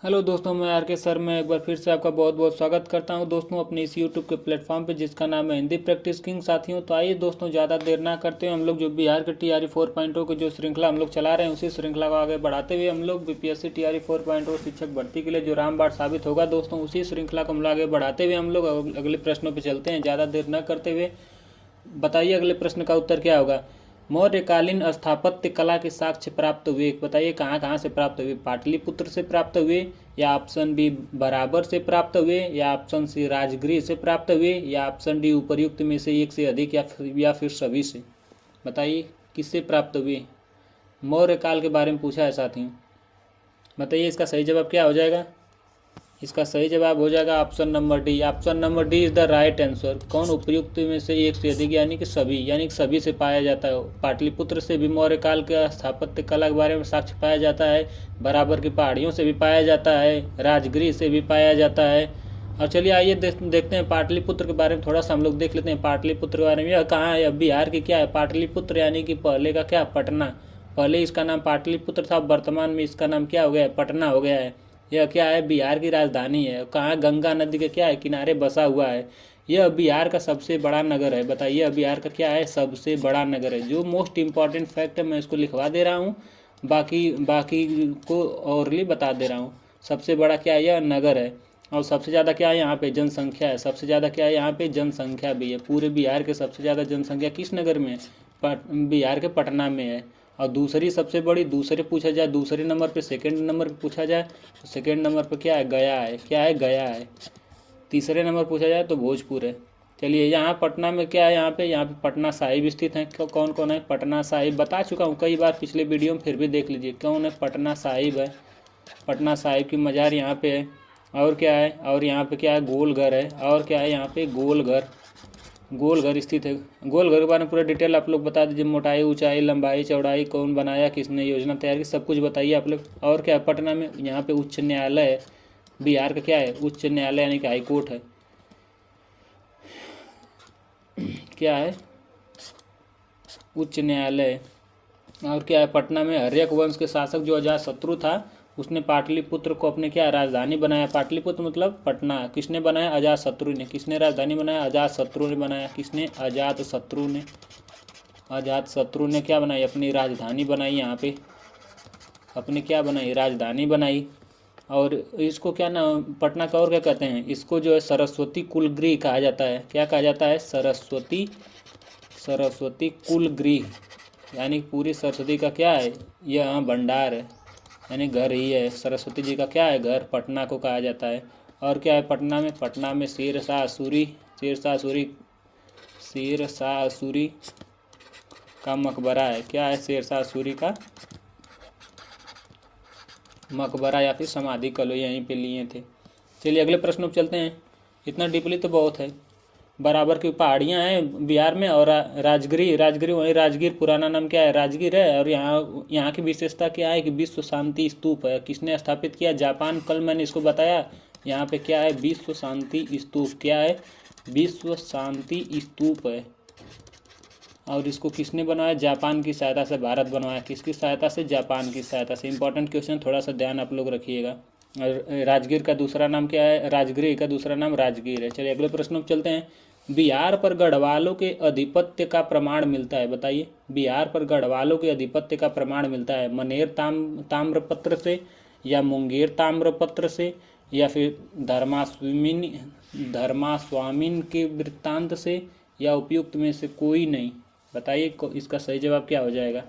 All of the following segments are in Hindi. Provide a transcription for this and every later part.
हेलो दोस्तों, मैं आर के सर में एक बार फिर से आपका बहुत बहुत स्वागत करता हूं दोस्तों अपने इस यूट्यूब के प्लेटफॉर्म पे जिसका नाम है हिंदी प्रैक्टिस किंग। साथियों, तो आइए दोस्तों, ज़्यादा देर ना करते हुए हम लोग जो बिहार के टीआरई 4.0 की जो श्रृंखला हम लोग चला रहे हैं उसी श्रृंखला को आगे बढ़ाते हुए हम लोग बीपीएससी टीआरई 4.0 शिक्षक भर्ती के लिए जो रामबाण साबित होगा दोस्तों, उसी श्रृंखला को हम लोग आगे बढ़ाते हुए हम लोग अगले प्रश्नों पर चलते हैं। ज़्यादा देर न करते हुए बताइए अगले प्रश्न का उत्तर क्या होगा। मौर्यकालीन स्थापत्य कला के साक्ष्य प्राप्त हुए, बताइए कहाँ कहाँ से प्राप्त हुए। पाटलिपुत्र से प्राप्त हुए, या ऑप्शन बी बराबर से प्राप्त हुए, या ऑप्शन सी राजगृह से प्राप्त हुए, या ऑप्शन डी उपर्युक्त में से एक से अधिक या फिर सभी से। बताइए किससे प्राप्त हुए। मौर्य काल के बारे में पूछा है साथियों। बताइए इसका सही जवाब क्या हो जाएगा। इसका सही जवाब हो जाएगा option number D. Option number D is the right answer. कौन उपर्युक्त में से एक से अधिक यानी कि सभी से पाया जाता है। पाटलिपुत्र से भी मौर्य काल के स्थापत्य कला के बारे में साक्ष्य पाया जाता है। बराबर की पहाड़ियों से भी पाया जाता है। राजगृह से भी पाया जाता है। और चलिए आइए देखते हैं पाटलिपुत्र के बारे में थोड़ा सा हम लोग देख लेते हैं। पाटलिपुत्र के बारे में यह कहाँ है, बिहार की क्या है पाटलिपुत्र, यानी कि पहले का क्या पटना। पहले इसका नाम पाटलिपुत्र था, वर्तमान में इसका नाम क्या हो गया है, पटना हो गया है। यह क्या है, बिहार की राजधानी है। कहाँ, गंगा नदी के क्या है किनारे बसा हुआ है। यह बिहार का सबसे बड़ा नगर है। बताइए बिहार का क्या है, सबसे बड़ा नगर है। जो मोस्ट इम्पॉर्टेंट फैक्ट है मैं इसको लिखवा दे रहा हूँ, बाकी बाकी को औरली बता दे रहा हूँ। सबसे बड़ा क्या है, यह नगर है। और सबसे ज़्यादा क्या है यहाँ पे, जनसंख्या है। सबसे ज़्यादा क्या है यहाँ पे, जनसंख्या भी है। पूरे बिहार के सबसे ज़्यादा जनसंख्या किस नगर में है, बिहार के पटना में है। और दूसरी सबसे बड़ी, दूसरे पूछा जाए दूसरे नंबर पे, सेकंड नंबर पे पूछा जाए तो सेकंड नंबर पे क्या है, गया है। क्या है, गया है। तीसरे नंबर पूछा जाए तो भोजपुर है। चलिए यहाँ पटना में क्या है, यहाँ पे पटना साहिब स्थित है। कौन कौन है, पटना साहिब बता चुका हूँ कई बार पिछले वीडियो में, फिर भी देख लीजिए कौन है, पटना साहिब है। पटना साहिब की मज़ार यहाँ पे है। और क्या है, और यहाँ पे क्या है, गोलघर है। और क्या है यहाँ पे, गोलघर, गोलघर स्थित है। गोलघर के बारे में पूरा डिटेल आप लोग बता दीजिए। मोटाई, ऊंचाई, लंबाई, चौड़ाई, कौन बनाया, किसने योजना तैयार की, सब कुछ बताइए आप लोग। और क्या है, पटना में यहाँ पे उच्च न्यायालय है। बिहार का क्या है, उच्च न्यायालय यानी कि हाई कोर्ट है। क्या है, उच्च न्यायालय। और क्या है, पटना में हर्यक वंश के शासक जो अजातशत्रु था उसने पाटलिपुत्र को अपने क्या राजधानी बनाया। पाटलिपुत्र मतलब पटना। किसने बनाया, अजातशत्रु ने। किसने राजधानी बनाया, अजातशत्रु ने बनाया। किसने, अजातशत्रु ने। अजातशत्रु ने क्या बनाई, अपनी राजधानी बनाई। यहाँ पे अपनी क्या बनाई, राजधानी बनाई। और इसको क्या नाम, पटना का और क्या कहते हैं, इसको जो है सरस्वती कुलगृह कहा जाता है। क्या कहा जाता है, सरस्वती कुलगृह, यानी पूरी सरस्वती का क्या है, यह भंडार है, यानी घर ही है। सरस्वती जी का क्या है, घर, पटना को कहा जाता है। और क्या है पटना में शेरशाह सूरी का मकबरा है। क्या है, शेरशाह सूरी का मकबरा या फिर समाधि कलो यहीं पे लिए थे। चलिए अगले प्रश्न पर चलते हैं। इतना डीपली तो बहुत है। बराबर की पहाड़ियाँ हैं बिहार में। और राजगिर वही राजगीर, पुराना नाम क्या है, राजगीर है। और यहाँ की विशेषता क्या है कि विश्व शांति स्तूप है। किसने स्थापित किया, जापान। कल मैंने इसको बताया। यहाँ पे क्या है, विश्व शांति स्तूप। क्या है, विश्व शांति स्तूप है। और इसको किसने बनाया, जापान की सहायता से। भारत बनवाया, किसकी सहायता से, जापान की सहायता से। इंपॉर्टेंट क्वेश्चन, थोड़ा सा ध्यान आप लोग रखिएगा। और राजगीर का दूसरा नाम क्या है, राजगृह का दूसरा नाम राजगीर है। चलिए अगले प्रश्न पर चलते हैं। बिहार पर गढ़वालों के अधिपत्य का प्रमाण मिलता है। बताइए बिहार पर गढ़वालों के अधिपत्य का प्रमाण मिलता है। मनेर ताम्रपत्र से, या मुंगेर ताम्रपत्र से, या फिर धर्मास्वामिन के वृत्तांत से, या उपयुक्त में से कोई नहीं। बताइए इसका सही जवाब क्या हो जाएगा।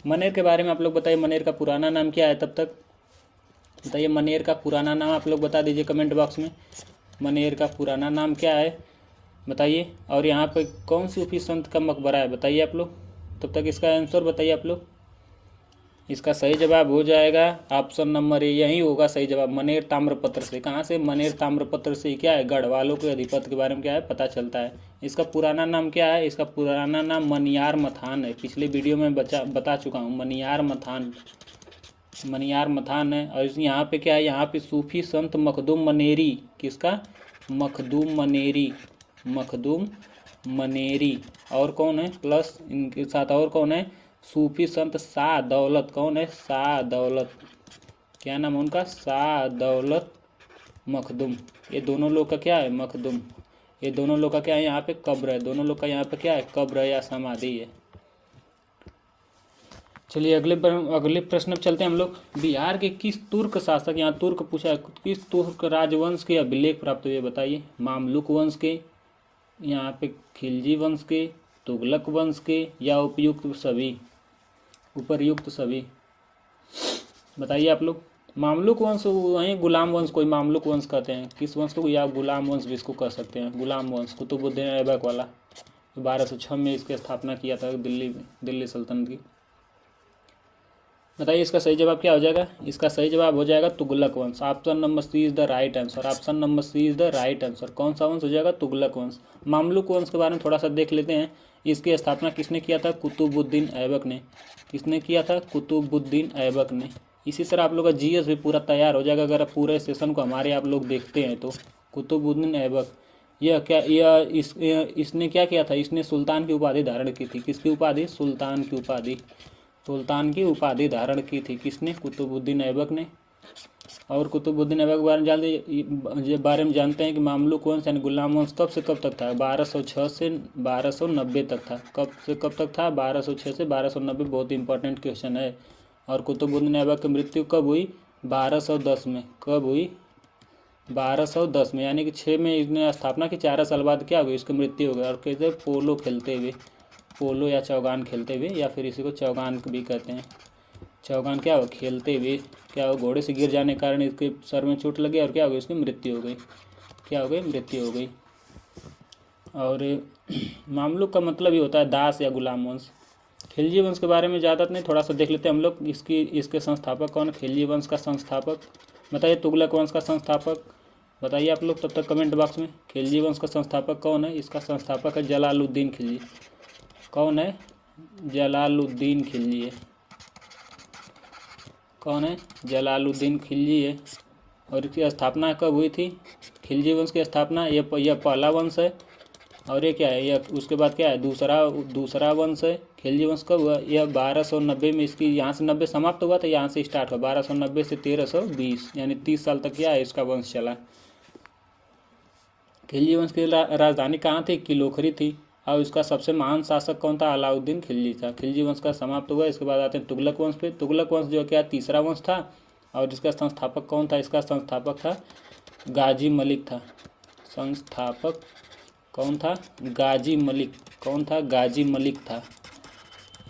मनेर के बारे में आप लोग बताइए, मनेर का पुराना नाम क्या है। तब तक बताइए मनेर का पुराना नाम आप लोग बता दीजिए कमेंट बॉक्स में। मनेर का पुराना नाम क्या है बताइए। और यहाँ पे कौन सूफी संत का मकबरा है बताइए आप लोग। तब तक इसका आंसर बताइए आप लोग। इसका सही जवाब हो जाएगा ऑप्शन नंबर ए, यही होगा सही जवाब, मनेर ताम्रपत्र से। कहाँ से, मनेर ताम्रपत्र से क्या है, गढ़वालों के अधिपत्य के बारे में क्या है पता चलता है। इसका पुराना नाम क्या है, इसका पुराना नाम मनियार मथान है। पिछले वीडियो में बता चुका हूँ, मनियार मथान है। और यहाँ पे क्या है, यहाँ पे सूफी संत मखदूम मनेरी, किसका, मखदूम मनेरी। और कौन है, प्लस इनके साथ और कौन है, सूफी संत शाह दौलत। कौन है, शाह दौलत। क्या नाम है उनका? शाह दौलत मखदूम। ये दोनों लोग का क्या है? मखदूम। ये दोनों लोग का क्या है? यहाँ पे कब्र है। दोनों लोग का यहाँ पे क्या है? कब्र है या समाधि है। चलिए अगले प्रश्न पर चलते हैं हम लोग। बिहार के किस तुर्क शासक, यहाँ तुर्क पूछा है, किस तुर्क राजवंश के अभिलेख प्राप्त हुए? बताइए। मामलुक वंश के, यहाँ पे खिलजी वंश के, तुगलक वंश के, या उपयुक्त सभी? उपरयुक्त सभी। बताइए आप लोग। मामलुक वंश वहीं गुलाम वंश, कोई मामलुक वंश कहते हैं किस वंश को, या गुलाम वंश भी इसको कह सकते हैं। गुलाम वंश कुतुबुद्दीन ऐबक वाला 1206 में इसकी स्थापना किया था दिल्ली में, दिल्ली सल्तनत की। बताइए इसका सही जवाब क्या हो जाएगा? इसका सही जवाब हो जाएगा तुगलक वंश। Option number C is the right answer. Option number C is the right answer. कौन सा वंश हो जाएगा? तुगलक वंश। मामलुक वंश के बारे में थोड़ा सा देख लेते हैं। इसकी स्थापना किसने किया था? कुतुबुद्दीन ऐबक ने। किसने किया था? कुतुबुद्दीन ऐबक ने। इसी तरह आप लोग का जीएस भी पूरा तैयार हो जाएगा अगर आप पूरे सेशन को हमारे आप लोग देखते हैं तो। कुतुबुद्दीन ऐबक इसने क्या किया था? इसने सुल्तान की उपाधि धारण की थी। किसकी उपाधि? सुल्तान की उपाधि। सुल्तान की उपाधि धारण की थी किसने? कुतुबुद्दीन ऐबक ने। और कुतुबुद्दीन ऐबक के बारे में जानते हैं कि मामलुक वंश यानी गुलाम वंश कब से कब तक था? 1206 से 1290 तक था। कब से कब तक था? 1206 से 1290। बहुत इंपॉर्टेंट क्वेश्चन है। और कुतुबुद्दीन ऐबक की मृत्यु कब हुई? 1210 में। कब हुई? 1210 में, यानी कि 6 में इसने स्थापना की, 4 साल बाद क्या हुई? इसकी मृत्यु हो गई। और कैसे? पोलो खेलते हुए, पोलो या चौगान खेलते हुए, या फिर इसी को चौगान भी कहते हैं। चौगान क्या हो? खेलते हुए। क्या हो? घोड़े से गिर जाने के कारण इसके सर में चोट लगी और क्या हो गई? इसकी मृत्यु हो गई। क्या हो गई? मृत्यु हो गई। और मामलुक का मतलब ही होता है दास या गुलाम वंश। खिलजी वंश के बारे में ज़्यादा नहीं, थोड़ा सा देख लेते हैं हम लोग। इसके संस्थापक कौन? खिलजी वंश का संस्थापक बताइए। तुगलक वंश का संस्थापक बताइए आप लोग तब तक कमेंट बॉक्स में। खिलजी वंश का संस्थापक कौन है? इसका संस्थापक है जलालुद्दीन खिलजी। कौन है? जलालुद्दीन खिलजी है। कौन है? जलालुद्दीन खिलजी है। और इसकी स्थापना कब हुई थी? खिलजी वंश की स्थापना, यह पहला वंश है। और ये क्या है? यह उसके बाद क्या है? दूसरा वंश है। खिलजी वंश कब हुआ? यह 1290 में, इसकी यहाँ से 90 समाप्त हुआ था, यहाँ से स्टार्ट हुआ। 1290 से 1320, यानी 30 साल तक क्या है इसका वंश चला। खिलजी वंश की राजधानी कहाँ थी? किलोखरी थी। और इसका सबसे महान शासक कौन था? अलाउद्दीन खिलजी था। खिलजी वंश का समाप्त हुआ। इसके बाद आते हैं तुगलक वंश पे। तुगलक वंश जो क्या तीसरा वंश था। और इसका संस्थापक कौन था? इसका संस्थापक था गाजी मलिक था। संस्थापक कौन था? गाजी मलिक। कौन था? गाजी मलिक था।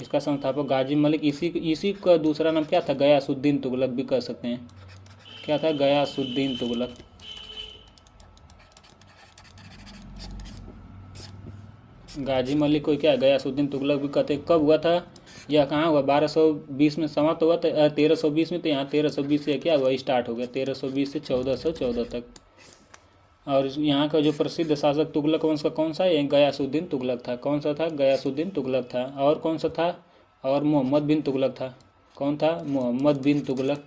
इसका संस्थापक गाजी मलिक। इसी का दूसरा नाम क्या था? गयासुद्दीन तुगलक भी कह सकते हैं। क्या था? गयासुद्दीन तुगलक। गाजी मलिक को क्या? गयासुद्दीन तुगलक भी कहते। कब हुआ था? यह कहाँ हुआ? 1220 में समाप्त हुआ था, 1320 में। तो यहाँ 1320 से क्या हुआ? स्टार्ट हो गया 1320 से 1414 तक। और यहाँ का जो प्रसिद्ध शासक तुगलक वंश का कौन सा है? गयासुद्दीन तुगलक था। कौन सा था? गयासुद्दीन तुगलक था। और कौन सा था? और मोहम्मद बिन तुगलक था। कौन था? मोहम्मद बिन तुगलक।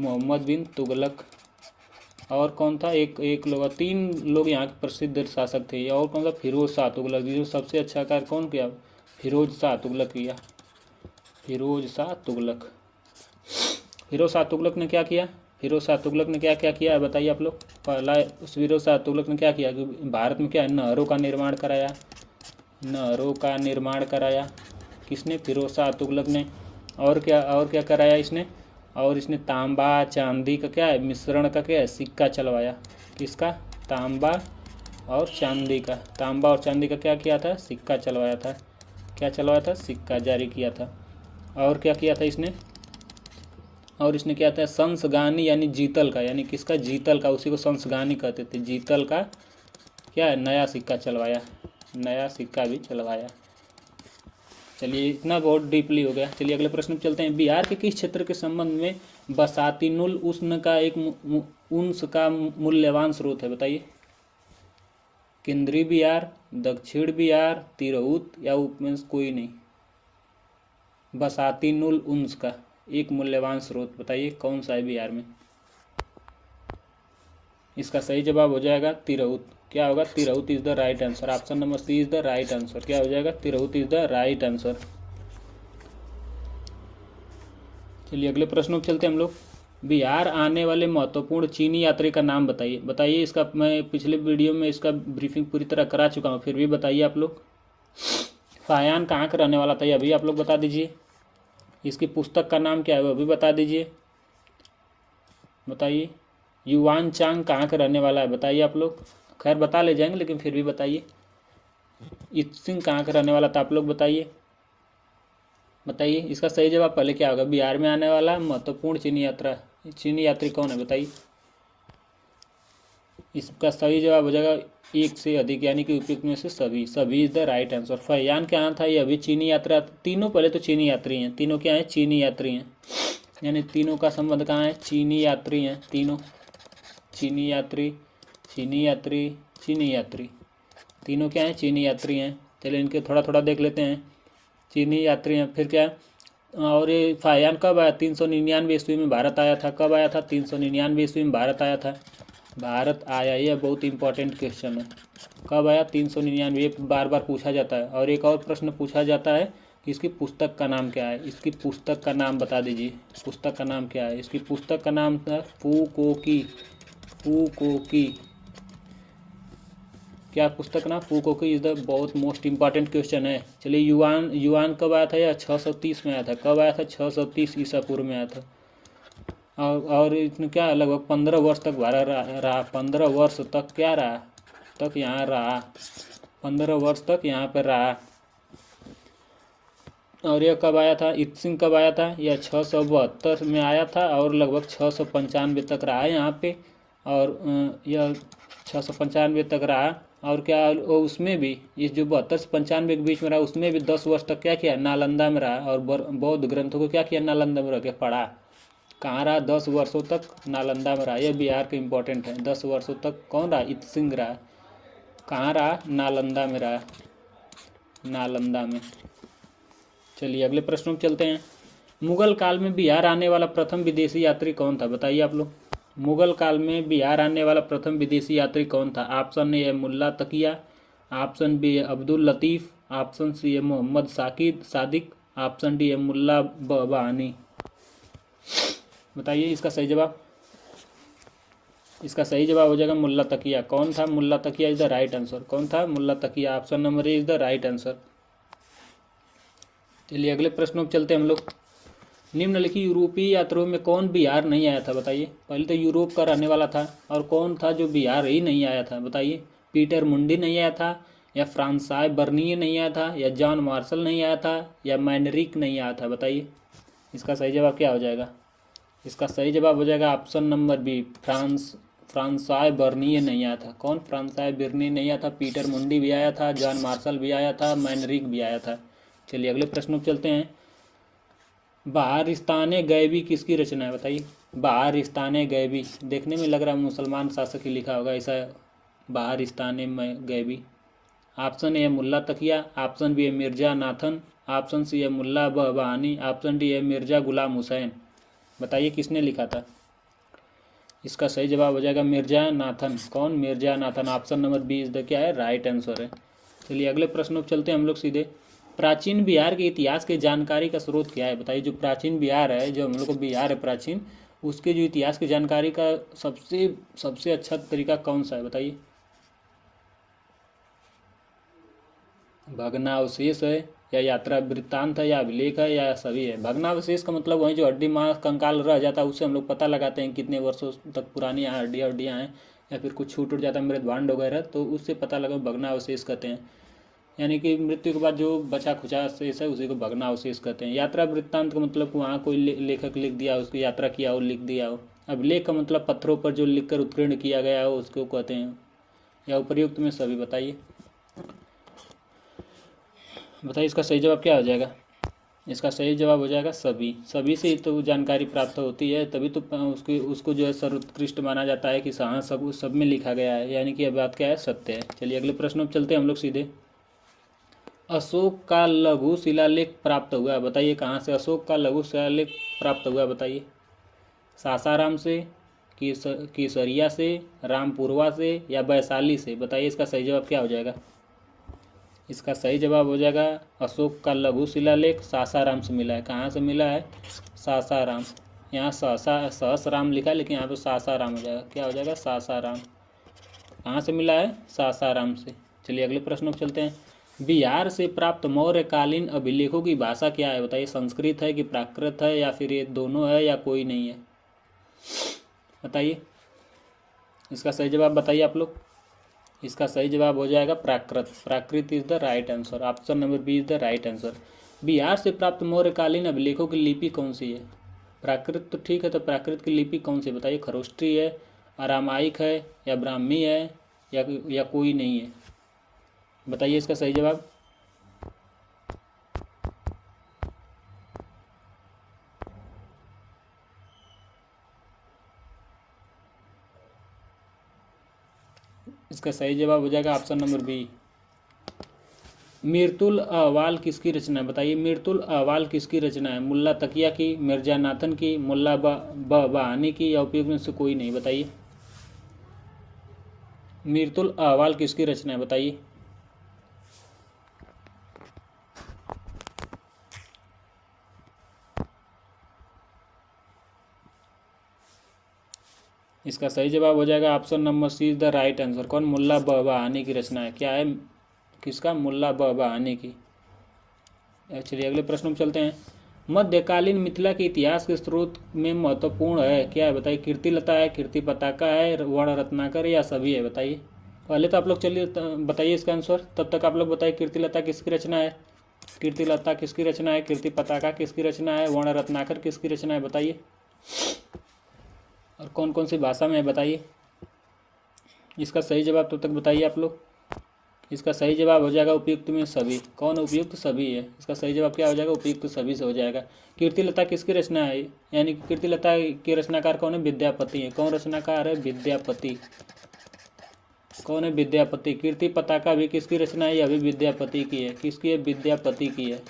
मोहम्मद बिन तुगलक। और कौन था? एक लोग, 3 लोग यहाँ के प्रसिद्ध शासक थे। और कौन सा? फिरोज शाह तुगलक। जो सबसे अच्छा कार्य कौन किया? फिरोज शाह तुगलक किया। फिरोज शाह तुगलक। फिरोज शाह तुगलक ने क्या किया? फिरोज शाह तुगलक ने क्या क्या किया है बताइए आप लोग। पहला, फिरोज शाह तुगलक ने क्या किया कि भारत में क्या है? नहरों का निर्माण कराया। नहरों का निर्माण कराया किसने? फिरोज शाह तुगलक ने। और क्या कराया इसने? और इसने तांबा चांदी का क्या है? मिश्रण का क्या है? सिक्का चलवाया। किसका? तांबा और चांदी का। तांबा और चांदी का क्या किया था? सिक्का चलवाया था। क्या चलवाया था? सिक्का जारी किया था। और क्या किया था इसने? और इसने क्या था? संसगानी यानी जीतल का, यानी किसका? जीतल का। उसी को संसगानी कहते थे। जीतल का क्या है? नया सिक्का चलवाया। नया सिक्का भी चलवाया। चलिए इतना बहुत डीपली हो गया। चलिए अगले प्रश्न पर चलते हैं। बिहार के किस क्षेत्र के संबंध में बसातीनुल उस्न का एक उन्स का मूल्यवान स्रोत है? बताइए। केंद्रीय बिहार, दक्षिण बिहार, तिरहुत, या उपमें कोई नहीं। बसातीनुल उन्स का एक मूल्यवान स्रोत बताइए कौन सा है बिहार में? इसका सही जवाब हो जाएगा तिरहुत। क्या होगा? Tirhut is the right answer. Option number C is the right answer. क्या हो जाएगा? Tirhut is the right answer. चलिए अगले प्रश्नों पर चलते हैं हम लोग। बिहार आने वाले महत्वपूर्ण चीनी यात्री का नाम बताइए। बताइए इसका, मैं पिछले वीडियो में इसका ब्रीफिंग पूरी तरह करा चुका हूँ, फिर भी बताइए आप लोग। फायान कहाँ का रहने वाला था, ये अभी आप लोग बता दीजिए। इसकी पुस्तक का नाम क्या है वो भी बता दीजिए। बताइए। युवान चांग कहाँ का रहने वाला है, बताइए आप लोग। खैर बता ले जाएंगे लेकिन फिर भी बताइए। इत्सिंग कहाँ का रहने वाला था, आप लोग बताइए। बताइए इसका सही जवाब पहले क्या होगा। बिहार में आने वाला महत्वपूर्ण चीनी यात्री कौन है, बताइए। इसका सही जवाब हो जाएगा एक से अधिक, यानी कि उपयुक्त में से सभी is the right answer. Phyan क्या था, ये अभी चीनी यात्रा, तीनों पहले तो चीनी यात्री हैं, तीनों क्या हैं, चीनी यात्री हैं, यानी तीनों का संबंध कहाँ है, चीनी यात्री हैं तीनों। चीनी यात्री, चीनी यात्री, चीनी यात्री, तीनों क्या हैं, चीनी यात्री हैं। चलिए इनके थोड़ा थोड़ा देख लेते हैं। चीनी यात्री हैं। फिर क्या, और ये फायान कब आया, 399 ईस्वी में भारत आया था। कब आया था, 399 ईस्वी में भारत आया था। भारत आया, ये बहुत इंपॉर्टेंट क्वेश्चन है। कब आया, 399, ये बार बार पूछा जाता है। और एक और प्रश्न पूछा जाता है कि इसकी पुस्तक का नाम क्या है। इसकी पुस्तक का नाम बता दीजिए। पुस्तक का नाम क्या है, इसकी पुस्तक का नाम था फुकोकी। फुकोकी, क्या पुस्तक ना, फुकोकी इज द बहुत मोस्ट इंपॉर्टेंट क्वेश्चन है। चलिए युआन कब आया था, या 630 में आया था। कब आया था, 630 ईसा पूर्व में आया था। और इसने क्या लगभग 15 वर्ष तक भारत रहा। 15 वर्ष तक क्या रहा, तक यहाँ रहा, 15 वर्ष तक यहाँ पर रहा। और यह कब आया था, इत्सिंग कब आया था, यह 672 में आया था और लगभग 695 तक रहा यहाँ पे। और यह 695 तक रहा। और क्या उसमें भी, इस जो 72 से 95 के बीच में रहा, उसमें भी 10 वर्ष तक क्या किया, नालंदा में रहा। और बौद्ध ग्रंथों को क्या किया, नालंदा में रह के पढ़ा। कहाँ रहा, 10 वर्षों तक नालंदा में रहा। यह बिहार के इंपॉर्टेंट है। 10 वर्षों तक कौन रहा, इत्सिंग रहा। कहाँ रहा, नालंदा में रहा, नालंदा में। चलिए अगले प्रश्न में चलते हैं। मुगल काल में बिहार आने वाला प्रथम विदेशी यात्री कौन था, बताइए आप लोग। मुगल काल में बिहार आने वाला प्रथम विदेशी यात्री कौन था। ऑप्शन ए है मुल्ला तकिया, ऑप्शन बी है अब्दुल लतीफ़, ऑप्शन सी है मोहम्मद सादिक, ऑप्शन डी है मुल्ला बहानी। बताइए इसका सही जवाब। इसका सही जवाब हो जाएगा मुल्ला तकिया। कौन था, मुल्ला तकिया इज द राइट आंसर। कौन था, मुल्ला तकिया। Option number A is the right answer. चलिए अगले प्रश्नों में चलते हैं हम लोग। निम्नलिखित यूरोपीय यात्रियों में कौन बिहार नहीं आया था, बताइए। पहले तो यूरोप का रहने वाला था, और कौन था जो बिहार ही नहीं आया था, बताइए। पीटर मुंडी नहीं आया था, या फ्रांसाय बर्निए नहीं आया था, या जॉन मार्शल नहीं आया था, या मैनरिक नहीं आया था, बताइए। इसका सही जवाब क्या हो जाएगा। इसका सही जवाब हो जाएगा ऑप्शन नंबर बी, फ्रांसाय बर्निए नहीं आया था। कौन, फ्रांसाय बर्निए नहीं आया था। पीटर मुंडी भी आया था, जॉन मार्शल भी आया था, मैनरिक भी आया था। चलिए अगले प्रश्न पर चलते हैं। बहारिस्तान गैबी किसकी रचना है, बताइए। बहारिस्तान गैबी, देखने में लग रहा है मुसलमान शासक ही लिखा होगा ऐसा। बहारिस्तान गैबी। ऑप्शन ए है मुल्ला तकिया, ऑप्शन बी है मिर्जा नाथन, ऑप्शन सी है मुल्ला बहानी, ऑप्शन डी है मिर्जा गुलाम हुसैन। बताइए किसने लिखा था। इसका सही जवाब हो जाएगा मिर्जा नाथन। कौन, Mirza Nathan. Option number B is the क्या है, राइट आंसर है। चलिए अगले प्रश्न पर चलते हैं हम लोग सीधे। प्राचीन बिहार के इतिहास की जानकारी का स्रोत क्या है, बताइए। जो प्राचीन बिहार है, जो हम लोग को बिहार है प्राचीन, उसके जो इतिहास की जानकारी का सबसे अच्छा तरीका कौन सा है, बताइए। भग्नावशेष है, या यात्रा वृत्तांत है, या अभिलेख है, या सभी है। भग्नावशेष का मतलब वही जो हड्डी मांस कंकाल रह जाता है, उससे हम लोग पता लगाते हैं कितने वर्षों तक पुरानी हड्डियाँ हैं, या फिर कुछ छूट जाता है मृदभांड वगैरह, तो उससे पता लगा, भग्नावशेष कहते हैं। यानी कि मृत्यु के बाद जो बचा खुचा शेष है उसी को भग्नावशेष कहते हैं। यात्रा वृत्तांत का मतलब वहाँ कोई लेखक लिख दिया, उसकी यात्रा किया हो, लिख दिया हो। अभिलेख का मतलब पत्थरों पर जो लिखकर उत्कीर्ण किया गया हो उसको कहते हैं। या उपर्युक्त में सभी, बताइए। बताइए इसका सही जवाब क्या हो जाएगा। इसका सही जवाब हो जाएगा सभी से तो जानकारी प्राप्त होती है, तभी तो उसको जो है सर्वोत्कृष्ट माना जाता है कि हाँ सब में लिखा गया है, यानी कि यह बात क्या है, सत्य है। चलिए अगले प्रश्न में चलते हैं हम लोग सीधे। अशोक का लघु शिलालेख प्राप्त हुआ, बताइए कहाँ से अशोक का लघु शिलालेख प्राप्त हुआ, बताइए। सासाराम से, केसरिया से, रामपुरवा से, या वैशाली से, बताइए इसका सही जवाब क्या हो जाएगा। इसका सही जवाब हो जाएगा अशोक का लघु शिलालेख सासाराम से मिला है। कहाँ से मिला है, सासाराम, यहाँ सहसराम लिखा है, लेकिन यहाँ पे सासाराम हो जाएगा। क्या हो जाएगा? सासाराम। कहाँ से मिला है? सासाराम से। चलिए अगले प्रश्न पर चलते हैं। बिहार से प्राप्त मौर्यकालीन अभिलेखों की भाषा क्या है? बताइए, संस्कृत है कि प्राकृत है या फिर ये दोनों है या कोई नहीं है? बताइए, इसका सही जवाब बताइए आप लोग। इसका सही जवाब हो जाएगा Prakrit. Prakrit is the right answer. Option number B is the right answer. Bihar से प्राप्त मौर्यकालीन अभिलेखों की लिपि कौन सी है? प्राकृत तो ठीक है, तो प्राकृत की लिपि कौन सी? बताइए, खरोष्ठी है, अरामाइक है या ब्राह्मी है या कोई नहीं है? बताइए इसका सही जवाब। इसका सही जवाब हो जाएगा ऑप्शन नंबर बी। मीरतुल अहवाल किसकी रचना है? बताइए, मीरतुल अहवाल किसकी रचना है? मुल्ला तकिया की, मिर्जा नाथन की, मुल्ला बहानी की या उपयोग में से कोई नहीं? बताइए, मीरतुल अहवाल किसकी रचना है? बताइए। इसका सही जवाब हो जाएगा option number C is the right answer. कौन? मुल्ला बहानी की रचना है। क्या है? किसका? मुल्ला बहानी की। चलिए अगले प्रश्न में चलते हैं। मध्यकालीन मिथिला के इतिहास के स्रोत में महत्वपूर्ण है क्या है? बताइए, कीर्तिलता है, कीर्ति पताका है, वर्ण रत्नाकर या सभी है? बताइए। पहले तो आप लोग चलिए बताइए इसका आंसर, तब तक आप लोग बताइए कीर्तिलता किसकी रचना है? कीर्तिलता किसकी रचना है? कीर्ति पताका किसकी रचना है? वर्ण रत्नाकर किसकी रचना है? बताइए। और कौन कौन सी भाषा में है? बताइए। इसका सही जवाब तब तक बताइए आप लोग। इसका सही जवाब हो जाएगा उपयुक्त में सभी। कौन? उपयुक्त सभी है। इसका सही जवाब क्या हो जाएगा? उपयुक्त सभी से हो जाएगा। कीर्तिलता किसकी रचना है? यानी कीर्तिलता के रचनाकार कौन है? विद्यापति है। कौन रचनाकार है? विद्यापति। कौन है? विद्यापति। कीर्ति पताका भी किसकी रचना है? यह भी विद्यापति की है। किसकी है? विद्यापति की है।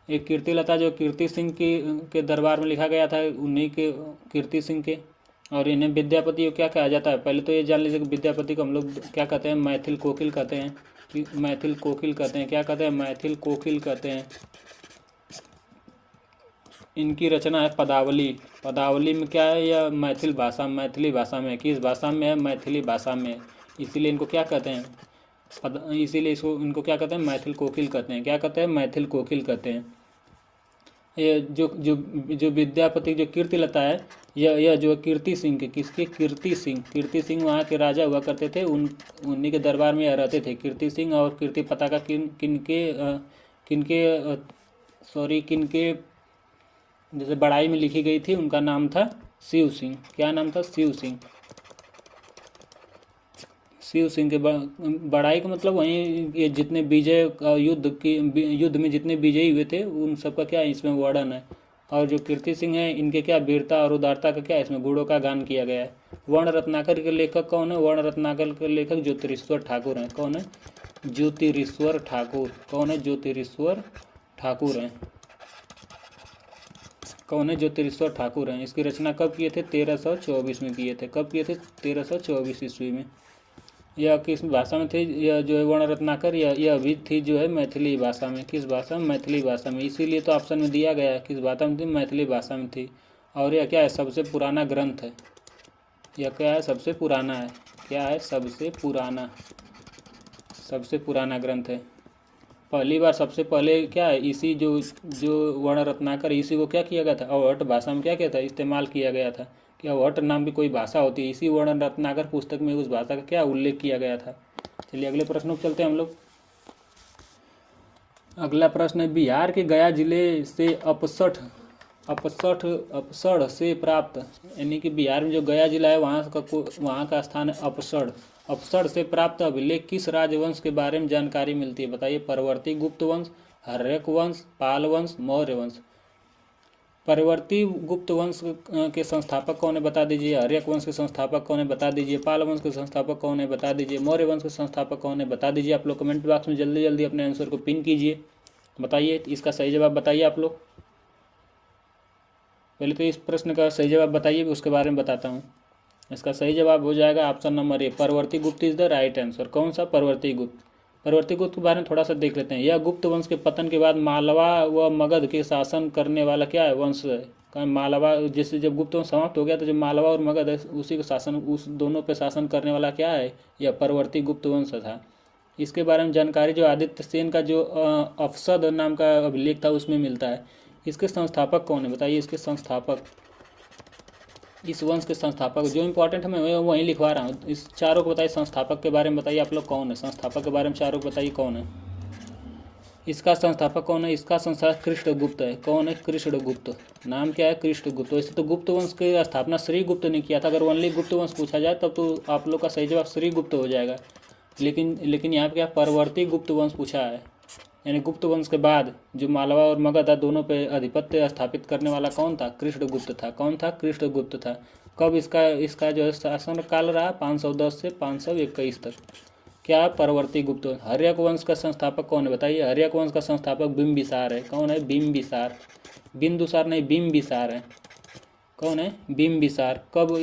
एक कीर्तिलता जो कीर्ति सिंह के दरबार में लिखा गया था, उन्हीं के, कीर्ति सिंह के। और इन्हें विद्यापति को क्या कहा जाता है? पहले तो ये जान लीजिए कि विद्यापति को हम लोग क्या कहते हैं? मैथिल कोकिल कहते हैं। कि मैथिल कोकिल कहते हैं। क्या कहते हैं? मैथिल कोकिल कहते हैं। इनकी रचना है पदावली। पदावली में क्या है? यह मैथिल भाषा, मैथिली भाषा में। किस भाषा में है? मैथिली भाषा में। इसीलिए इनको क्या कहते हैं? इसीलिए इनको क्या कहते हैं? मैथिल कोकिल कहते हैं। क्या कहते हैं? मैथिल कोकिल कहते हैं। ये जो जो जो विद्यापति जो कीर्तिलता है, यह जो कीर्ति सिंह के, किसके? कीर्ति सिंह वहाँ के राजा हुआ करते थे। उन्हीं के दरबार में रहते थे कीर्ति सिंह। और कीर्ति पताका किनके जैसे बड़ाई में लिखी गई थी, उनका नाम था शिव सिंह। क्या नाम था? शिव सिंह। शिव सिंह के बड़ाई का मतलब वहीं ये जितने विजय युद्ध में जितने विजयी हुए थे उन सबका क्या इसमें वर्णन है। और जो कीर्ति सिंह है, इनके क्या वीरता और उदारता का क्या इसमें गुणों का गान किया गया है। वर्ण रत्नाकर के लेखक कौन है? वर्ण रत्नाकर के लेखक ज्योतिरीश्वर ठाकुर हैं। कौन है? ज्योतिरीश्वर ठाकुर। कौन है? ज्योतिरीश्वर ठाकुर हैं। कौन है? ज्योतिरीश्वर ठाकुर हैं। इसकी रचना कब किए थे? 1324 में किए थे। कब किए थे? 1324 ईस्वी में। यह किस भाषा में थी? यह जो है वर्ण रत्नाकर, यह भी थी जो है मैथिली भाषा में। किस भाषा में? मैथिली भाषा में। इसीलिए तो ऑप्शन में दिया गया है किस भाषा में थी? मैथिली भाषा में थी। और यह क्या है? सबसे पुराना ग्रंथ है। यह क्या है? सबसे पुराना है। क्या है? सबसे पुराना ग्रंथ है। पहली बार सबसे पहले क्या है? इसी जो वर्ण रत्नाकर, इसी को क्या किया गया था? अवहट भाषा में क्या किया था? इस्तेमाल किया गया था। कि अवहट नाम भी कोई भाषा होती है, इसी वर्ण रत्नाकर पुस्तक में उस भाषा का क्या उल्लेख किया गया था। चलिए अगले प्रश्न पर चलते हैं हम लोग। अगला प्रश्न है, बिहार के गया जिले से अपसड़ से प्राप्त, यानी कि बिहार में जो गया जिला है वहाँ का स्थान है अपसड़। अपसड़ से प्राप्त अभिलेख किस राजवंश के बारे में जानकारी मिलती है? बताइए। परवर्ती गुप्त वंश, हर्यक वंश, पाल वंश, मौर्य वंश। परवर्ती गुप्त वंश के संस्थापक कौन है? बता दीजिए। हर्यक वंश के संस्थापक कौन है? बता दीजिए। पाल वंश के संस्थापक कौन है? बता दीजिए। मौर्य वंश के संस्थापक कौन है? बता दीजिए। आप लोग कमेंट बॉक्स में जल्दी जल्दी अपने आंसर को पिन कीजिए। बताइए इसका सही जवाब बताइए आप लोग। पहले तो इस प्रश्न का सही जवाब बताइए, उसके बारे में बताता हूँ। इसका सही जवाब हो जाएगा ऑप्शन नंबर ए, परवर्ती गुप्त इज द राइट आंसर। कौन सा? परवर्ती गुप्त। परवर्ती गुप्त के बारे में थोड़ा सा देख लेते हैं। यह गुप्त वंश के पतन के बाद मालवा व मगध के शासन करने वाला क्या है? वंश है। मालवा, जैसे जब गुप्त वंश समाप्त हो गया तो जो मालवा और मगध है उसी के शासन, उस दोनों पे शासन करने वाला क्या है, यह परवर्ती गुप्त वंश था। इसके बारे में जानकारी जो आदित्य सेन का जो अफसद नाम का अभिलेख था उसमें मिलता है। इसके संस्थापक कौन है बताइए, इसके संस्थापक, इस वंश के संस्थापक जो इंपॉर्टेंट है मैं वहीं लिखवा रहा हूँ। इस चारों को बताइए, संस्थापक के बारे में बताइए आप लोग कौन है, संस्थापक के बारे में चारों को बताइए कौन है। इसका संस्थापक कौन है, इसका संस्थापक कृष्णगुप्त है। कौन है, कृष्णगुप्त, नाम क्या है, कृष्णगुप्त। वैसे तो गुप्त वंश की स्थापना श्रीगुप्त ने किया था, अगर ओनली गुप्त वंश पूछा जाए तब तो आप लोग का सही जवाब श्रीगुप्त हो जाएगा। लेकिन यहाँ पे क्या परवर्ती गुप्त वंश पूछा है, यानी गुप्त वंश के बाद जो मालवा और मगध था दोनों पे आधिपत्य स्थापित करने वाला कौन था, कृष्णगुप्त था। कौन था, कृष्णगुप्त था। कब इसका जो है शासन काल रहा, 510 से 521 तक। क्या, परवर्ती गुप्त वंश। हर्यक वंश का संस्थापक कौन है बताइए, हर्यक वंश का संस्थापक बिंबिसार है। कौन है, बिंबिसार, बिंदुसार नहीं, बिंबिसार है। कौन है, बिंबिसार। कब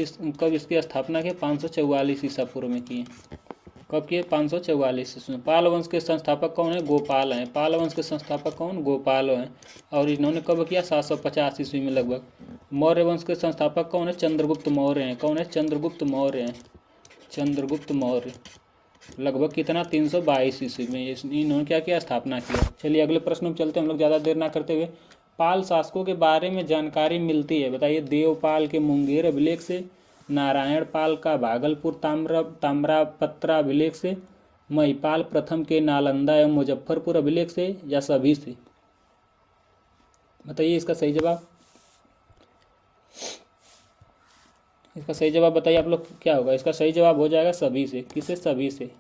इसकी स्थापना की, 544 ईसा पूर्व में की। कब किए, 544 ईस्वी में। पाल वंश के संस्थापक कौन है, गोपाल हैं। पाल वंश के संस्थापक कौन, गोपाल हैं। और इन्होंने कब किया, 750 ईस्वी में लगभग। मौर्य वंश के संस्थापक कौन है, चंद्रगुप्त मौर्य हैं। कौन है, चंद्रगुप्त मौर्य हैं। चंद्रगुप्त मौर्य लगभग कितना, 322 ईस्वी में इन्होंने क्या किया, स्थापना किया। चलिए अगले प्रश्न में चलते हैं हम लोग ज़्यादा देर ना करते हुए। पाल शासकों के बारे में जानकारी मिलती है बताइए, देवपाल के मुंगेर अभिलेख से, नारायण पाल का भागलपुर ताम्रपत्र अभिलेख से, महिपाल प्रथम के नालंदा एवं मुजफ्फरपुर अभिलेख से, या सभी से। बताइए इसका सही जवाब, इसका सही जवाब बताइए आप लोग क्या होगा। इसका सही जवाब हो जाएगा सभी से। किसे, सभी से।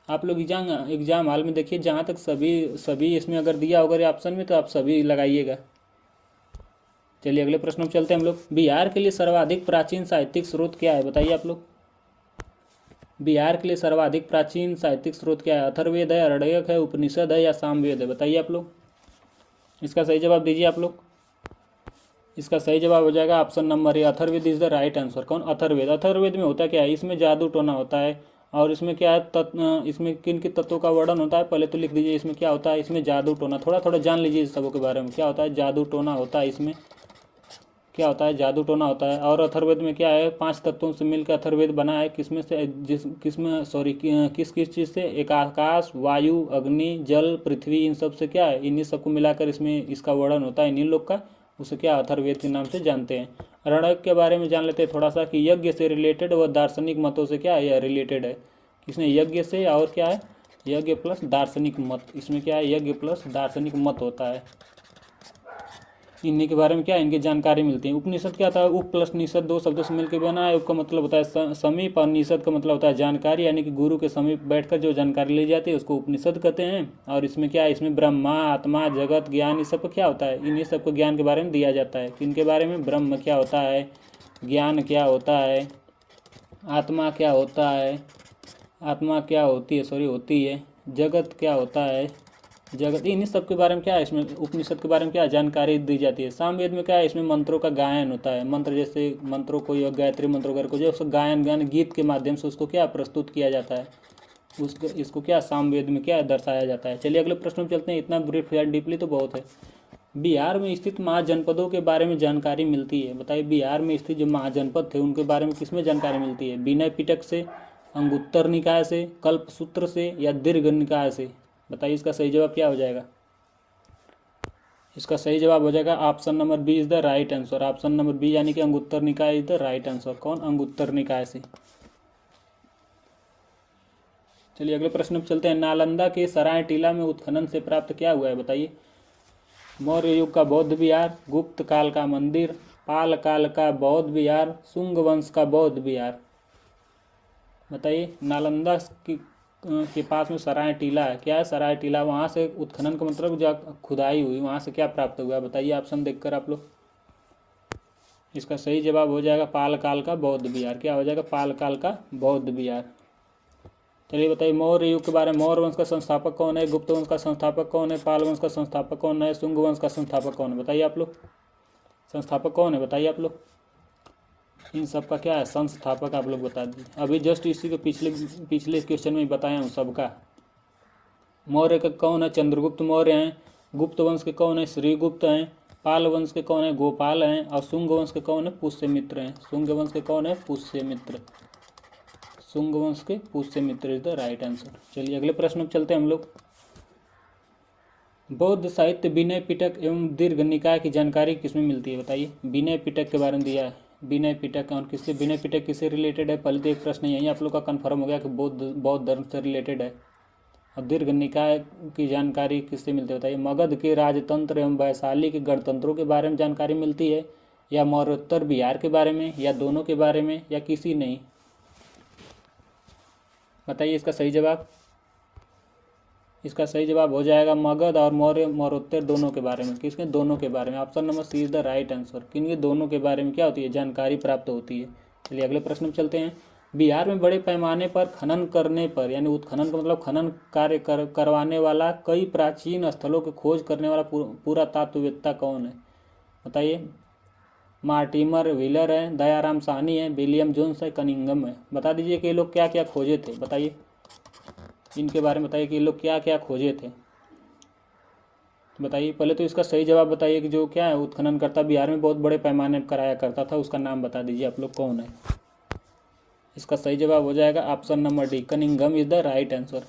आप लोग एग्जाम हाल में देखिए, जहाँ तक सभी इसमें अगर दिया होगा ऑप्शन में तो आप सभी लगाइएगा। चलिए अगले प्रश्न में चलते हैं हम लोग। बिहार के लिए सर्वाधिक प्राचीन साहित्यिक स्रोत क्या है बताइए आप लोग। बिहार के लिए सर्वाधिक प्राचीन साहित्यिक स्रोत क्या है, अथर्ववेद है, अरण्यक है, उपनिषद है, या सामवेद है। बताइए आप लोग, इसका सही जवाब दीजिए आप लोग। इसका सही जवाब हो जाएगा option number A, Atharvaveda is the right answer. कौन, अथर्ववेद। अथर्ववेद में होता क्या है, इसमें जादू टोना होता है, और इसमें क्या है, इसमें किन किन तत्वों का वर्णन होता है पहले तो लिख दीजिए। इसमें क्या होता है, इसमें जादू टोना, थोड़ा थोड़ा जान लीजिए इस सबों के बारे में। क्या होता है, जादू टोना होता है इसमें, क्या होता है, जादू टोना होता है। और अथर्ववेद में क्या है, 5 तत्वों से मिलकर अथर्ववेद बना है। किसमें से, किस किस चीज़ से, एक आकाश, वायु, अग्नि, जल, पृथ्वी, इन सब से क्या है, इन्हीं सबको मिलाकर इसमें इसका वर्णन होता है इन्हीं लोग का। उसे क्या, अथर्ववेद के नाम से जानते हैं। अरण्यक के बारे में जान लेते हैं थोड़ा सा, कि यज्ञ से रिलेटेड व दार्शनिक मतों से क्या है, यह रिलेटेड है। इसमें यज्ञ से और क्या है, यज्ञ प्लस दार्शनिक मत, इसमें क्या है, यज्ञ प्लस दार्शनिक मत होता है। इन्हीं के बारे में क्या, इनकी जानकारी मिलती है। उपनिषद क्या था, उप प्लस निषद 2 शब्दों से मिलकर बना है। उप का मतलब होता है समीप, और निषद का मतलब होता है जानकारी, यानी कि गुरु के समीप बैठकर जो जानकारी ली जाती है उसको उपनिषद कहते हैं। और इसमें क्या है, इसमें ब्रह्मा, आत्मा, जगत, ज्ञान, ये सब क्या होता है, इन्हीं सबको ज्ञान के बारे में दिया जाता है। किनके बारे में, ब्रह्म क्या होता है, ज्ञान क्या होता है, आत्मा क्या होता है, आत्मा क्या होती है, जगत क्या होता है, जगत, इन्हीं सब के बारे में क्या है, इसमें उपनिषद के बारे में क्या जानकारी दी जाती है। सामवेद में क्या है, इसमें मंत्रों का गायन होता है। मंत्र जैसे मंत्रों को, गायत्री मंत्र वगैरह को जो उसको गायन गीत के माध्यम से उसको क्या प्रस्तुत किया जाता है, इसको क्या सामवेद में क्या दर्शाया जाता है। चलिए अगले प्रश्न में चलते हैं। इतना ब्रीफ या डीपली तो बहुत है। बिहार में स्थित महाजनपदों के बारे में जानकारी मिलती है बताइए। बिहार में स्थित जो महाजनपद थे उनके बारे में किसमें जानकारी मिलती है, विनय पिटक से, अंगुत्तर निकाय से, कल्पसूत्र से, या दीर्घ निकाय से। बताइए इसका सही जवाब क्या हो जाएगा। इसका सही जवाब हो जाएगा option number B is the right answer. Option number B यानी कि अंगुत्तर निकाय इज द राइट आंसर। कौन, अंगुत्तर निकाय से। चलिए अगले प्रश्न पर चलते हैं। नालंदा के सराय टीला में उत्खनन से प्राप्त क्या हुआ है बताइए। मौर्य युग का बौद्ध विहार, गुप्त काल का मंदिर, पाल काल का बौद्ध विहार, शुंग वंश का बौद्ध विहार। बताइए, नालंदा के पास में सराय टीला है। क्या है, सराय टीला, वहाँ से उत्खनन का मतलब जो खुदाई हुई वहाँ से क्या प्राप्त हुआ। बताइए ऑप्शन देखकर आप लोग। इसका सही जवाब हो जाएगा पाल काल का बौद्ध विहार। क्या हो जाएगा, पाल काल का बौद्ध विहार। चलिए बताइए, मौर्य युग के बारे में। मौर्य वंश का संस्थापक कौन है, गुप्त वंश का संस्थापक कौन है, पाल वंश का संस्थापक कौन है, शुंग वंश का संस्थापक कौन है। बताइए आप लोग, संस्थापक कौन है बताइए आप लोग। इन सब का क्या है, संस्थापक आप लोग बता दीजिए। अभी जस्ट इसी को पिछले क्वेश्चन में बताया हूँ सबका। मौर्य के कौन है, चंद्रगुप्त मौर्य हैं। गुप्त वंश के कौन है, श्रीगुप्त हैं। पाल वंश के कौन है? गोपाल हैं। और शुंग वंश के कौन है? पुष्यमित्र हैं। शुंग वंश के कौन है? पुष्यमित्र। शुंग वंश के Pushyamitra is the right answer. चलिए अगले प्रश्न में चलते हैं हम लोग। बौद्ध साहित्य विनय पिटक एवं दीर्घ निकाय की जानकारी किसमें मिलती है? बताइए। विनय पिटक के बारे में दिया है। विनय पिटक और किससे, विनय पिटक किससे रिलेटेड है? पहले तो एक प्रश्न यही आप लोग का कन्फर्म हो गया कि बौद्ध धर्म से रिलेटेड है। और दीर्घ निकाय की जानकारी किससे मिलती है? बताइए। मगध के राजतंत्र एवं वैशाली के गणतंत्रों के बारे में जानकारी मिलती है, या मौर्योत्तर बिहार के बारे में, या दोनों के बारे में, या किसी नहीं? बताइए इसका सही जवाब। इसका सही जवाब हो जाएगा मगध और मौर्योत्तर दोनों के बारे में। किसके? दोनों के बारे में। Option number C is the right answer. किनके? दोनों के बारे में क्या होती है? जानकारी प्राप्त होती है। चलिए अगले प्रश्न में चलते हैं। बिहार में बड़े पैमाने पर खनन करने पर, यानी उत्खनन का मतलब खनन कार्य करवाने वाला, कई प्राचीन स्थलों की खोज करने वाला पुरातत्ववेत्ता कौन है? बताइए। मार्टिमर व्हीलर है, दयाराम साहनी है, विलियम जोन्स है, कनिंघम है। बता दीजिए कि ये लोग क्या क्या खोजे थे। बताइए इनके बारे में, बताइए कि ये लोग क्या क्या खोजे थे। बताइए पहले तो इसका सही जवाब बताइए कि जो क्या है उत्खनन करता बिहार में बहुत बड़े पैमाने पर कराया करता था, उसका नाम बता दीजिए आप लोग कौन है। इसका सही जवाब हो जाएगा option number D, Cunningham is the right answer.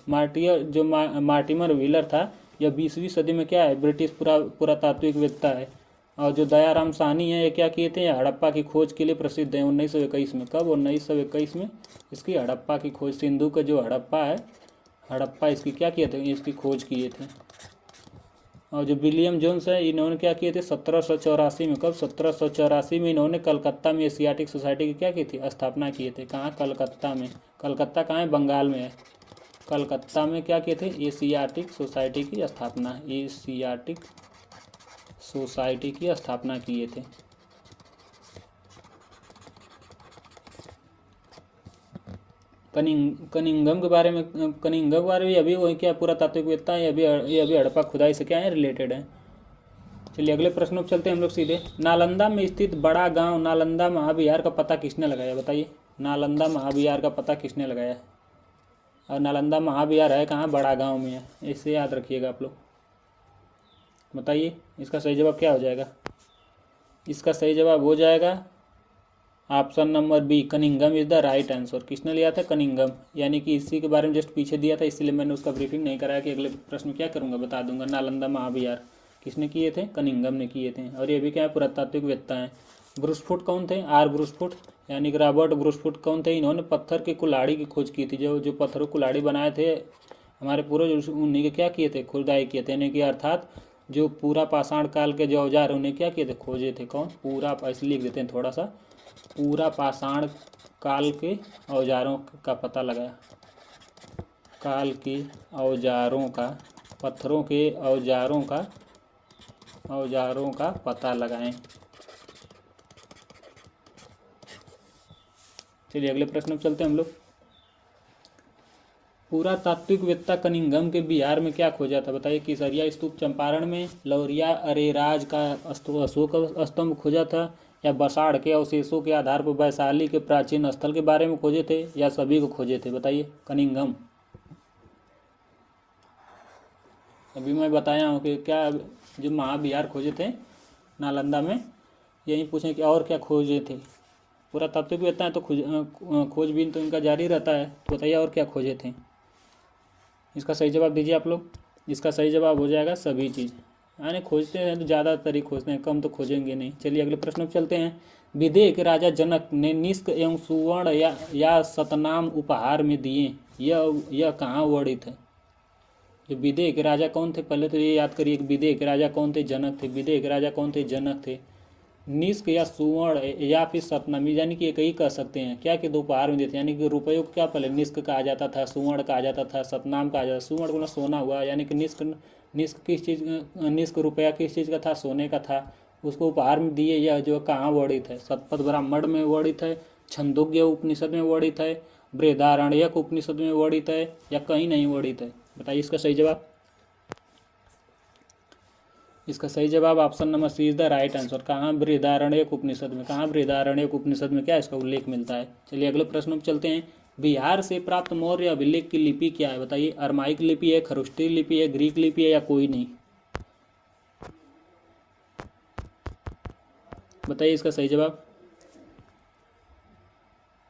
Mortimer wheeler था, यह 20वीं सदी में क्या है ब्रिटिश पुरातात्विकवेत्ता है। और जो दयाराम साहनी है ये क्या किए थे? हड़प्पा की खोज के लिए प्रसिद्ध है 1921 में। कब? 1921 में इसकी हड़प्पा की खोज, सिंधु का जो हड़प्पा है, हड़प्पा इसकी क्या किए थे? इसकी खोज किए थे। और जो विलियम जोन्स है इन्होंने क्या किए थे? 1784 में। कब? 1784 में इन्होंने कलकत्ता में एशियाटिक सोसाइटी की क्या की थी? स्थापना किए थे। कहाँ? कलकत्ता में। कलकत्ता कहाँ है? बंगाल में है। कलकत्ता में क्या किए थे? एशियाटिक सोसाइटी की स्थापना, एशियाटिक सोसाइटी की स्थापना किए थे। कनिंघम के बारे में, कनिंघम के बारे में अभी वही क्या पुरातात्विकवेत्ता है, ये अभी हड़प्पा खुदाई से क्या है रिलेटेड है। चलिए अगले प्रश्न पर चलते हैं हम लोग सीधे। नालंदा में स्थित बड़ा गांव नालंदा महाविहार का पता किसने लगाया? बताइए। नालंदा महाविहार का पता किसने लगाया? और नालंदा महाविहार है कहाँ? बड़ा गांव में है, इसे याद रखिएगा आप लोग। बताइए इसका सही जवाब क्या हो जाएगा? इसका सही जवाब हो जाएगा option number B, Cunningham is the right answer. किसने लिया था? कनिंघम। यानी कि इसी के बारे में जस्ट पीछे दिया था, इसलिए मैंने उसका ब्रीफिंग नहीं कराया कि अगले प्रश्न में क्या करूंगा, बता दूंगा। नालंदा महाविहार किसने किए थे? कनिंघम ने किए थे। और ये भी क्या है पुरातात्विकवेत्ता हैं। ब्रूसफुट कौन थे? आर ब्रूसफुट, यानी कि रॉबर्ट ब्रूसफुट कौन थे? इन्होंने पत्थर की कुल्हाड़ी की खोज की थी। जो पत्थरों की कुल्हाड़ी बनाए थे हमारे पूर्वज, उन्हीं के क्या किए थे? खुदाई किए थे। यानी कि अर्थात जो पूरा पाषाण काल के जो औजार उन्हें क्या किए थे? खोजे थे। कौन? पूरा, ऐसे लिख देते हैं थोड़ा सा, पूरा पाषाण काल के औजारों का पता लगाया। काल के औजारों का, पत्थरों के औजारों का पता लगाएं। चलिए अगले प्रश्न पर चलते हैं हम लोग। पुरातात्विकवेत्ता कनिंघम के बिहार में क्या खोजा था? बताइए। केसरिया स्तूप चंपारण में, लौरिया अरेराज का अशोक स्तंभ खोजा था, या बसाड़ के अवशेषों के आधार पर वैशाली के प्राचीन स्थल के बारे में खोजे थे, या सभी को खोजे थे? बताइए। कनिंघम, अभी मैं बताया हूँ कि क्या जो महाविहार खोजे थे नालंदा में, यही पूछें कि और क्या खोजे थे। पुरातात्विकवेत्ता है तो खोजबीन तो इनका जारी रहता है, तो बताइए और क्या खोजे थे। इसका सही जवाब दीजिए आप लोग। इसका सही जवाब हो जाएगा सभी चीज़, यानी खोजते हैं तो ज़्यादातर ही खोजते हैं, कम तो खोजेंगे नहीं। चलिए अगले प्रश्न पर चलते हैं। विदेह के राजा जनक ने निष्क एवं सुवर्ण या सतनाम उपहार में दिए, यह कहाँ वर्णित है? जो विदेह के राजा कौन थे? पहले तो ये याद करिए कि विदेह के राजा कौन थे? जनक थे। विदेह के राजा कौन थे? जनक थे। निष्क या सुवर्ण या फिर सतनाम, यानी कि एक ही कह सकते हैं क्या कि दोपहर में देते, यानी कि रुपयों को क्या पहले निष्क कहा जाता था, सुवर्ण कहा जाता था, सतनाम कहा जाता था। सुवर्ण को सोना हुआ, यानी कि निष्क किस चीज़, निष्क रुपया किस चीज़ का था? सोने का था। उसको उपहार में दिए, यह जो कहाँ वर्णित है? शतपथ ब्राह्मण में वर्णित है, छंदोग्य उपनिषद में वर्णित है, बृहदारण्यक उपनिषद में वर्णित है, या कहीं नहीं वर्णित है? बताइए इसका सही जवाब। इसका सही जवाब option number C is the right answer. कहाँ? बृहदारण्यक उपनिषद में। कहाँ? बृहदारण्यक उपनिषद में क्या इसका उल्लेख मिलता है। चलिए अगले प्रश्न में चलते हैं। बिहार से प्राप्त मौर्य अभिलेख की लिपि क्या है? बताइए। अरमाइक लिपि है, खरुष्टी लिपि है, ग्रीक लिपि है, या कोई नहीं? बताइए इसका सही जवाब।